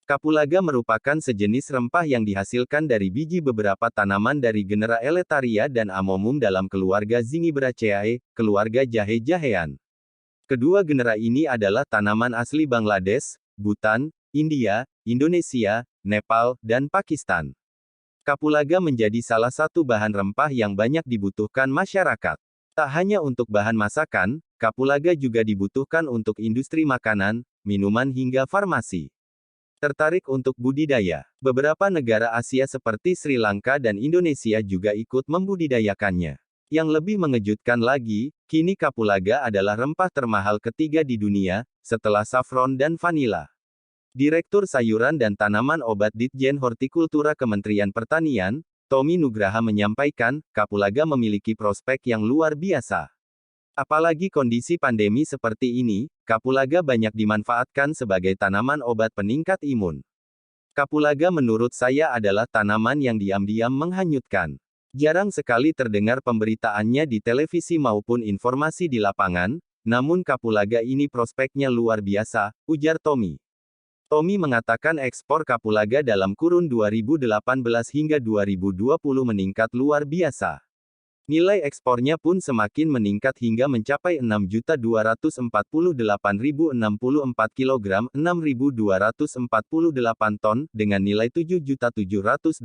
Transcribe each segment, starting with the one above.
Kapulaga merupakan sejenis rempah yang dihasilkan dari biji beberapa tanaman dari genera Eletaria dan Amomum dalam keluarga Zingibraceae, keluarga jahe-jahean. Kedua genera ini adalah tanaman asli Bangladesh, Bhutan, India, Indonesia, Nepal, dan Pakistan. Kapulaga menjadi salah satu bahan rempah yang banyak dibutuhkan masyarakat. Tak hanya untuk bahan masakan, kapulaga juga dibutuhkan untuk industri makanan, minuman hingga farmasi. Tertarik untuk budidaya. Beberapa negara Asia seperti Sri Lanka dan Indonesia juga ikut membudidayakannya. Yang lebih mengejutkan lagi, kini kapulaga adalah rempah termahal ketiga di dunia, setelah saffron dan vanila. Direktur Sayuran dan Tanaman Obat Ditjen Hortikultura Kementerian Pertanian, Tommy Nugraha menyampaikan, kapulaga memiliki prospek yang luar biasa. Apalagi kondisi pandemi seperti ini, kapulaga banyak dimanfaatkan sebagai tanaman obat peningkat imun. Kapulaga menurut saya adalah tanaman yang diam-diam menghanyutkan. Jarang sekali terdengar pemberitaannya di televisi maupun informasi di lapangan, namun kapulaga ini prospeknya luar biasa, ujar Tommy. Tommy mengatakan ekspor kapulaga dalam kurun 2018 hingga 2020 meningkat luar biasa. Nilai ekspornya pun semakin meningkat hingga mencapai 6.248.064 kg, 6.248 ton, dengan nilai 7.785.335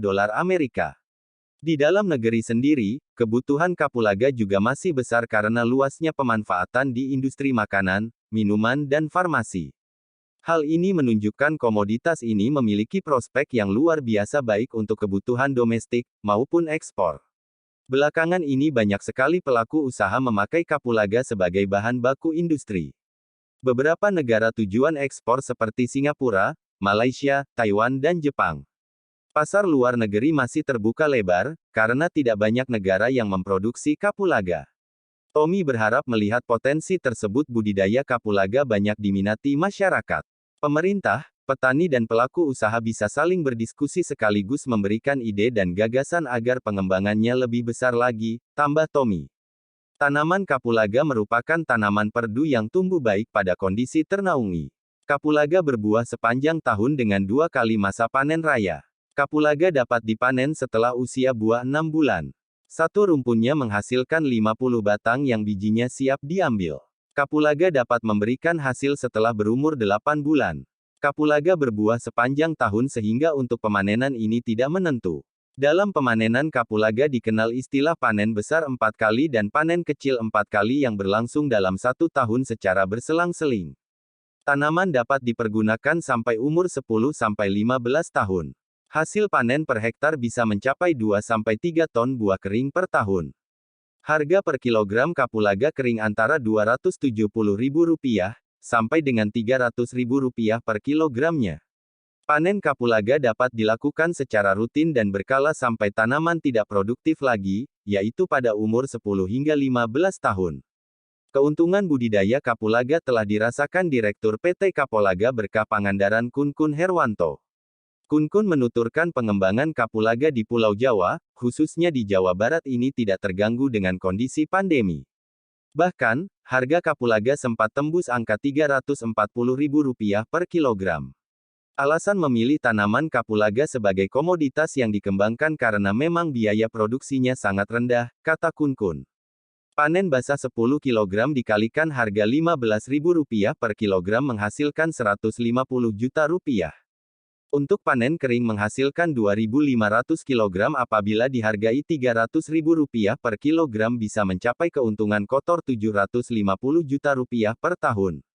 dolar Amerika. Di dalam negeri sendiri, kebutuhan kapulaga juga masih besar karena luasnya pemanfaatan di industri makanan, minuman dan farmasi. Hal ini menunjukkan komoditas ini memiliki prospek yang luar biasa baik untuk kebutuhan domestik, maupun ekspor. Belakangan ini banyak sekali pelaku usaha memakai kapulaga sebagai bahan baku industri. Beberapa negara tujuan ekspor seperti Singapura, Malaysia, Taiwan dan Jepang. Pasar luar negeri masih terbuka lebar, karena tidak banyak negara yang memproduksi kapulaga. Tommy berharap melihat potensi tersebut budidaya kapulaga banyak diminati masyarakat. Pemerintah, petani dan pelaku usaha bisa saling berdiskusi sekaligus memberikan ide dan gagasan agar pengembangannya lebih besar lagi, tambah Tommy. Tanaman kapulaga merupakan tanaman perdu yang tumbuh baik pada kondisi ternaungi. Kapulaga berbuah sepanjang tahun dengan 2 kali masa panen raya. Kapulaga dapat dipanen setelah usia buah 6 bulan. Satu rumpunnya menghasilkan 50 batang yang bijinya siap diambil. Kapulaga dapat memberikan hasil setelah berumur 8 bulan. Kapulaga berbuah sepanjang tahun sehingga untuk pemanenan ini tidak menentu. Dalam pemanenan kapulaga dikenal istilah panen besar 4 kali dan panen kecil 4 kali yang berlangsung dalam 1 tahun secara berselang-seling. Tanaman dapat dipergunakan sampai umur 10-15 tahun. Hasil panen per hektar bisa mencapai 2-3 ton buah kering per tahun. Harga per kilogram kapulaga kering antara Rp270.000 sampai dengan Rp300.000 per kilogramnya. Panen kapulaga dapat dilakukan secara rutin dan berkala sampai tanaman tidak produktif lagi, yaitu pada umur 10 hingga 15 tahun. Keuntungan budidaya kapulaga telah dirasakan Direktur PT Kapolaga Berkah Pangandaran Kun Herwanto. Kun menuturkan pengembangan kapulaga di Pulau Jawa, khususnya di Jawa Barat ini tidak terganggu dengan kondisi pandemi. Bahkan, harga kapulaga sempat tembus angka Rp340.000 per kilogram. Alasan memilih tanaman kapulaga sebagai komoditas yang dikembangkan karena memang biaya produksinya sangat rendah, kata Kun. Panen basah 10 kg dikalikan harga Rp15.000 per kilogram menghasilkan Rp150 juta. Untuk panen kering menghasilkan 2.500 kg apabila dihargai Rp300.000 per kilogram bisa mencapai keuntungan kotor Rp750 juta per tahun.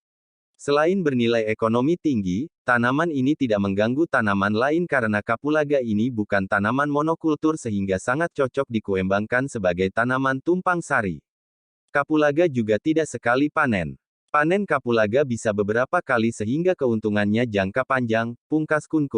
Selain bernilai ekonomi tinggi, tanaman ini tidak mengganggu tanaman lain karena kapulaga ini bukan tanaman monokultur sehingga sangat cocok dikembangkan sebagai tanaman tumpang sari. Kapulaga juga tidak sekali panen. Panen kapulaga bisa beberapa kali sehingga keuntungannya jangka panjang, pungkas Kun.